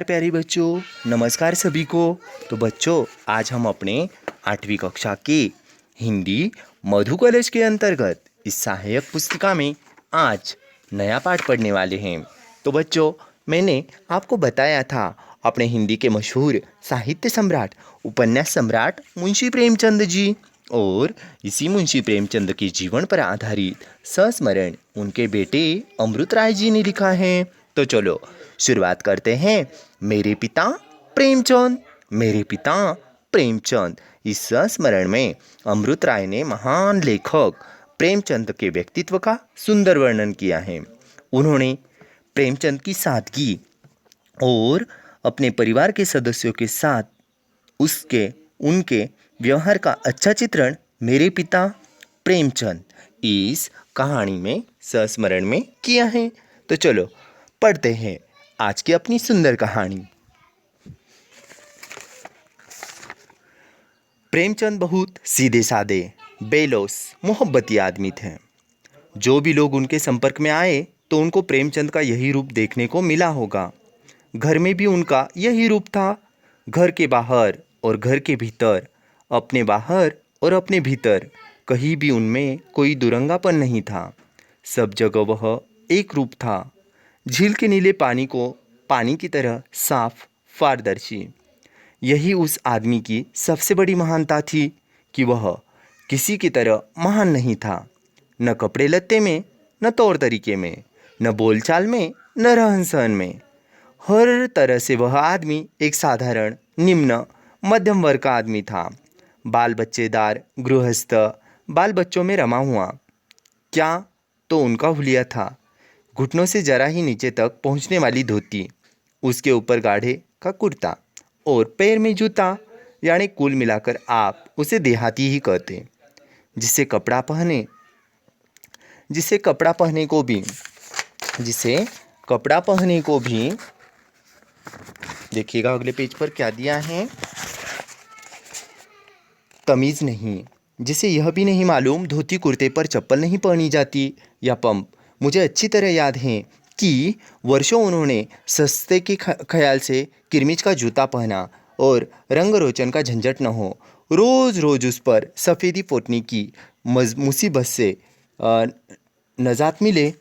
प्यारे बच्चों, नमस्कार सभी को। तो बच्चों, आज हम अपने 8वीं कक्षा के हिंदी मधु कलश के अंतर्गत इस सहायक पुस्तिका में आज नया पाठ पढ़ने वाले हैं। तो बच्चों, मैंने आपको बताया था अपने हिंदी के मशहूर साहित्य सम्राट, उपन्यास सम्राट मुंशी प्रेमचंद जी, और इसी मुंशी प्रेमचंद के जीवन पर आधारित संस्मरण उनके बेटे अमृत राय जी ने लिखा है। तो चलो शुरुआत करते हैं। मेरे पिता प्रेमचंद। मेरे पिता प्रेमचंद। इस संस्मरण में अमृत राय ने महान लेखक प्रेमचंद के व्यक्तित्व का सुंदर वर्णन किया है। उन्होंने प्रेमचंद की सादगी और अपने परिवार के सदस्यों के साथ उसके उनके व्यवहार का अच्छा चित्रण मेरे पिता प्रेमचंद इस कहानी में संस्मरण में किया है। तो चलो पढ़ते हैं आज की अपनी सुंदर कहानी। प्रेमचंद बहुत सीधे साधे, बेलोस, मोहब्बती आदमी थे। जो भी लोग उनके संपर्क में आए तो उनको प्रेमचंद का यही रूप देखने को मिला होगा। घर में भी उनका यही रूप था। घर के बाहर और घर के भीतर, अपने बाहर और अपने भीतर, कहीं भी उनमें कोई दुरंगापन नहीं था। सब जगह वह एक रूप था, झील के नीले पानी को पानी की तरह साफ, पारदर्शी। यही उस आदमी की सबसे बड़ी महानता थी कि वह किसी की तरह महान नहीं था, न कपड़े लत्ते में, न तौर तरीके में, न बोलचाल में, न रहन सहन में। हर तरह से वह आदमी एक साधारण, निम्न, मध्यम वर्ग का आदमी था। बाल बच्चेदार गृहस्थ, बाल बच्चों में रमा हुआ। क्या तो उनका हुलिया था। घुटनों से जरा ही नीचे तक पहुंचने वाली धोती, उसके ऊपर गाढ़े का कुर्ता और पैर में जूता, यानी कुल मिलाकर आप उसे देहाती ही कहते। जिसे कपड़ा पहने जिसे कपड़ा पहने को भी जिसे कपड़ा पहने को भी देखिएगा अगले पेज पर क्या दिया है, तमीज़ नहीं। जिसे यह भी नहीं मालूम धोती कुर्ते पर चप्पल नहीं पहनी जाती या पंप। मुझे अच्छी तरह याद है कि वर्षों उन्होंने सस्ते के ख्याल से किरमिच का जूता पहना और रंग रोचन का झंझट न हो। रोज़ रोज़ उस पर सफ़ेदी पोतने की मुसीबत से नजात मिले।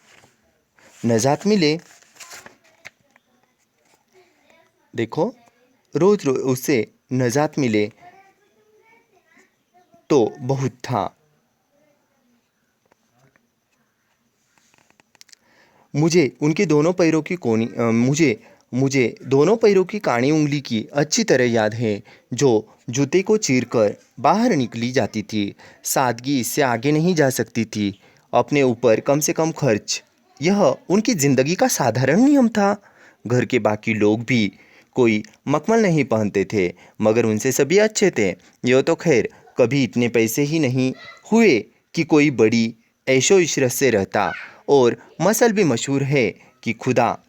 देखो, रोज़ रोज़ उससे नजात मिले तो बहुत था। मुझे उनके दोनों पैरों की कोनी मुझे दोनों पैरों की कानी उंगली की अच्छी तरह याद है, जो जूते को चीरकर बाहर निकली जाती थी। सादगी इससे आगे नहीं जा सकती थी। अपने ऊपर कम से कम खर्च, यह उनकी ज़िंदगी का साधारण नियम था। घर के बाकी लोग भी कोई मखमल नहीं पहनते थे, मगर उनसे सभी अच्छे थे। यह तो खैर कभी इतने पैसे ही नहीं हुए कि कोई बड़ी ऐशो इशरत से रहता। और मसल भी मशहूर है कि खुदा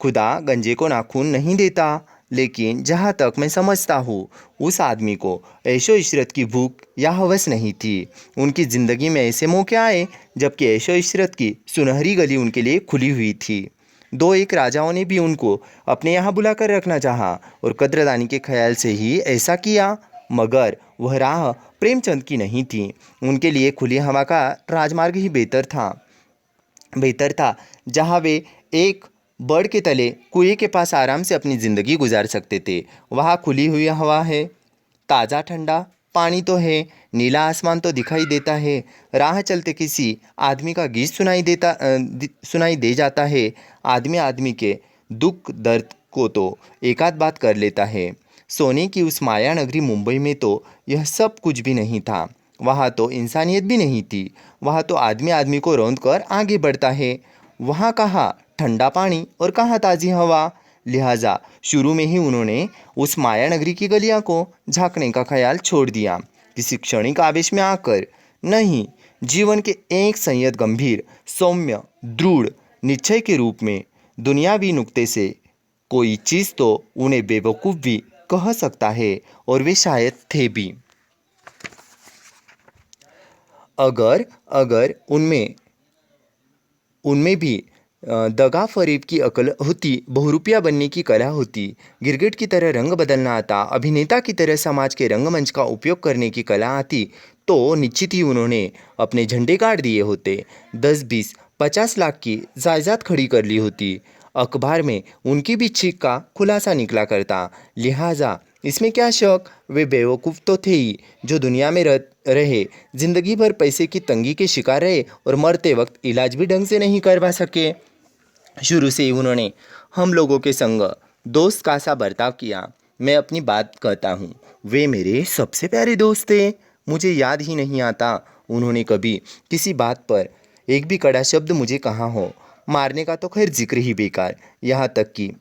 खुदा गंजे को नाखून नहीं देता। लेकिन जहाँ तक मैं समझता हूँ, उस आदमी को ऐशो इशरत की भूख या हवस नहीं थी। उनकी ज़िंदगी में ऐसे मौके आए जबकि ऐशो इशरत की सुनहरी गली उनके लिए खुली हुई थी। दो एक राजाओं ने भी उनको अपने यहाँ बुलाकर रखना चाहा और कद्रदानी के ख्याल से ही ऐसा किया, मगर वह राह प्रेमचंद की नहीं थी। उनके लिए खुली हवा का राजमार्ग ही बेहतर था, जहाँ वे एक बड़ के तले कुएं के पास आराम से अपनी ज़िंदगी गुजार सकते थे। वहाँ खुली हुई हवा है, ताज़ा ठंडा पानी तो है, नीला आसमान तो दिखाई देता है। राह चलते किसी आदमी का गीत सुनाई दे जाता है। आदमी आदमी के दुख दर्द को तो एकाध बात कर लेता है। सोने की उस माया नगरी मुंबई में तो यह सब कुछ भी नहीं था। वहाँ तो इंसानियत भी नहीं थी। वहाँ तो आदमी आदमी को रौंद कर आगे बढ़ता है। वहाँ कहाँ ठंडा पानी और कहाँ ताज़ी हवा। लिहाजा शुरू में ही उन्होंने उस माया नगरी की गलियाँ को झांकने का ख्याल छोड़ दिया। किसी क्षणिक आवेश में आकर नहीं, जीवन के एक संयत, गंभीर, सौम्य, दृढ़ निश्चय के रूप में। दुनियावी नुक्ते से कोई चीज़ तो उन्हें बेवकूफ़ भी कह सकता है, और वे शायद थे भी। अगर अगर उनमें भी दगा फरेब की अकल होती, बहुरूपिया बनने की कला होती, गिरगिट की तरह रंग बदलना आता, अभिनेता की तरह समाज के रंगमंच का उपयोग करने की कला आती, तो निश्चित ही उन्होंने अपने झंडे गाड़ दिए होते, 10-20-50 लाख की जायदाद खड़ी कर ली होती। अखबार में उनकी भी छीक का खुलासा निकला करता, लिहाजा इसमें क्या शक, वे बेवकूफ़ तो थे ही जो दुनिया में रहे, जिंदगी भर पैसे की तंगी के शिकार रहे और मरते वक्त इलाज भी ढंग से नहीं करवा सके। शुरू से ही उन्होंने हम लोगों के संग दोस्त का सा बर्ताव किया। मैं अपनी बात कहता हूँ, वे मेरे सबसे प्यारे दोस्त थे। मुझे याद ही नहीं आता उन्होंने कभी किसी बात पर एक भी कड़ा शब्द मुझे कहा हो। मारने का तो खैर जिक्र ही बेकार, यहाँ तक कि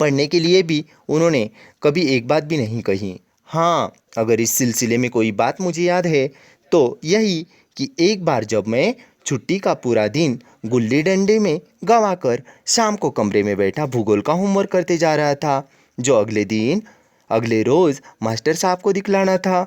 पढ़ने के लिए भी उन्होंने कभी एक बात भी नहीं कही। हाँ, अगर इस सिलसिले में कोई बात मुझे याद है तो यही कि एक बार जब मैं छुट्टी का पूरा दिन गुल्ली डंडे में गंवाकर शाम को कमरे में बैठा भूगोल का होमवर्क करते जा रहा था, जो अगले रोज़ मास्टर साहब को दिखलाना था,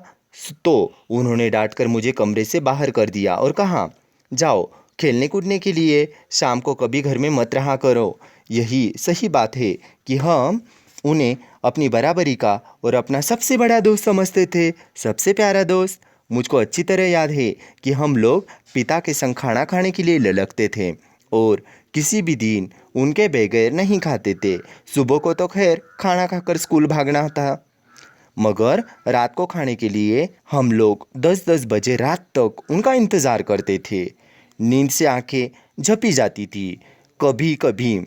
तो उन्होंने डांटकर मुझे कमरे से बाहर कर दिया और कहा, जाओ खेलने कूदने के लिए, शाम को कभी घर में मत रहा करो। यही सही बात है कि हम उन्हें अपनी बराबरी का और अपना सबसे बड़ा दोस्त समझते थे, सबसे प्यारा दोस्त। मुझको अच्छी तरह याद है कि हम लोग पिता के संग खाना खाने के लिए ललकते थे और किसी भी दिन उनके बगैर नहीं खाते थे। सुबह को तो खैर खाना खाकर स्कूल भागना था, मगर रात को खाने के लिए हम लोग 10-10 बजे रात तक उनका इंतज़ार करते थे। नींद से आंखें झपी जाती थी, कभी कभी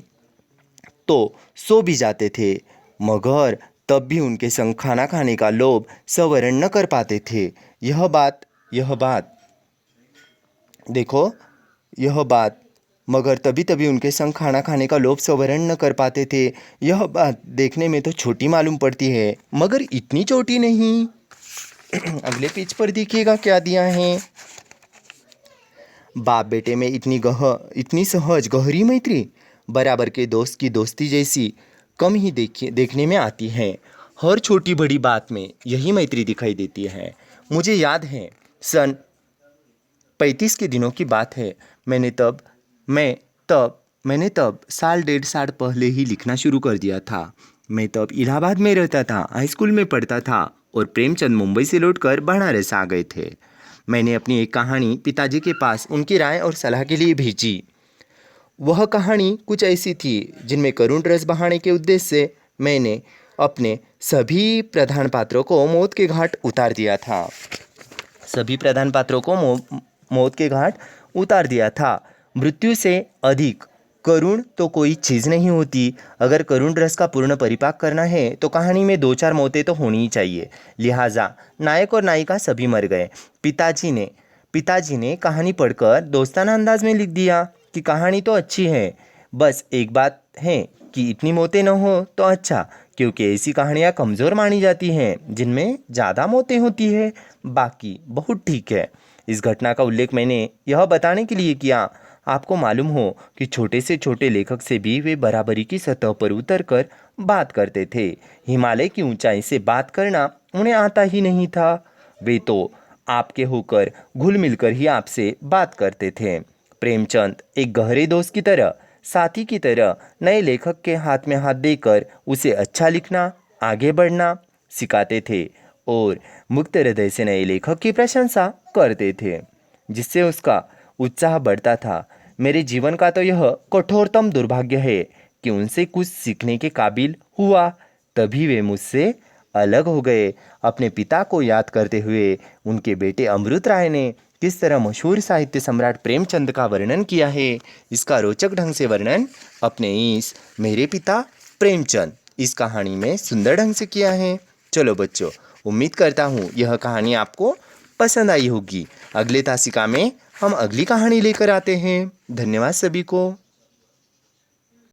तो सो भी जाते थे, मगर तब भी उनके संग खाना खाने का लोभ संवरण न कर पाते थे। यह बात देखो, यह बात मगर तभी तभी उनके संग खाना खाने का लोभ संवरण न कर पाते थे। यह बात देखने में तो छोटी मालूम पड़ती है, मगर इतनी छोटी नहीं। अगले पेज पर देखिएगा क्या दिया है। बाप बेटे में इतनी सहज गहरी मैत्री, बराबर के दोस्त की दोस्ती जैसी कम ही देखने में आती है। हर छोटी बड़ी बात में यही मैत्री दिखाई देती है। मुझे याद है सन 35 के दिनों की बात है। मैंने तब साल 1.5 साल पहले ही लिखना शुरू कर दिया था। मैं तब इलाहाबाद में रहता था, हाई स्कूल में पढ़ता था और प्रेमचंद मुंबई से लौटकर बनारस आ गए थे। मैंने अपनी एक कहानी पिताजी के पास उनकी राय और सलाह के लिए भेजी। वह कहानी कुछ ऐसी थी जिनमें करुण रस बहाने के उद्देश्य से मैंने अपने सभी प्रधान पात्रों को मौत के घाट उतार दिया था। मौत के घाट उतार दिया था। मृत्यु से अधिक करुण तो कोई चीज़ नहीं होती। अगर करुण रस का पूर्ण परिपाक करना है तो कहानी में 2-4 मौतें तो होनी ही चाहिए। लिहाजा नायक और नायिका सभी मर गए। पिताजी ने कहानी पढ़कर दोस्ताना अंदाज में लिख दिया कि कहानी तो अच्छी है, बस एक बात है कि इतनी मौतें न हो तो अच्छा, क्योंकि ऐसी कहानियाँ कमज़ोर मानी जाती हैं जिनमें ज़्यादा मौतें होती है। बाकी बहुत ठीक है। इस घटना का उल्लेख मैंने यह बताने के लिए किया, आपको मालूम हो कि छोटे से छोटे लेखक से भी वे बराबरी की सतह पर उतरकर बात करते थे। हिमालय की ऊंचाई से बात करना उन्हें आता ही नहीं था। वे तो आपके होकर घुल मिलकर ही आपसे बात करते थे। प्रेमचंद एक गहरे दोस्त की तरह, साथी की तरह नए लेखक के हाथ में हाथ देकर उसे अच्छा लिखना, आगे बढ़ना सिखाते थे और मुक्त हृदय से नए लेखक की प्रशंसा करते थे, जिससे उसका उत्साह बढ़ता था। मेरे जीवन का तो यह कठोरतम दुर्भाग्य है कि उनसे कुछ सीखने के काबिल हुआ, तभी वे मुझसे अलग हो गए। अपने पिता को याद करते हुए उनके बेटे अमृत राय ने किस तरह मशहूर साहित्य सम्राट प्रेमचंद का वर्णन किया है, इसका रोचक ढंग से वर्णन अपने इस मेरे पिता प्रेमचंद इस कहानी में सुंदर ढंग से किया है। चलो बच्चों, उम्मीद करता हूँ यह कहानी आपको पसंद आई होगी। अगले तासिका में हम अगली कहानी लेकर आते हैं। धन्यवाद सभी को।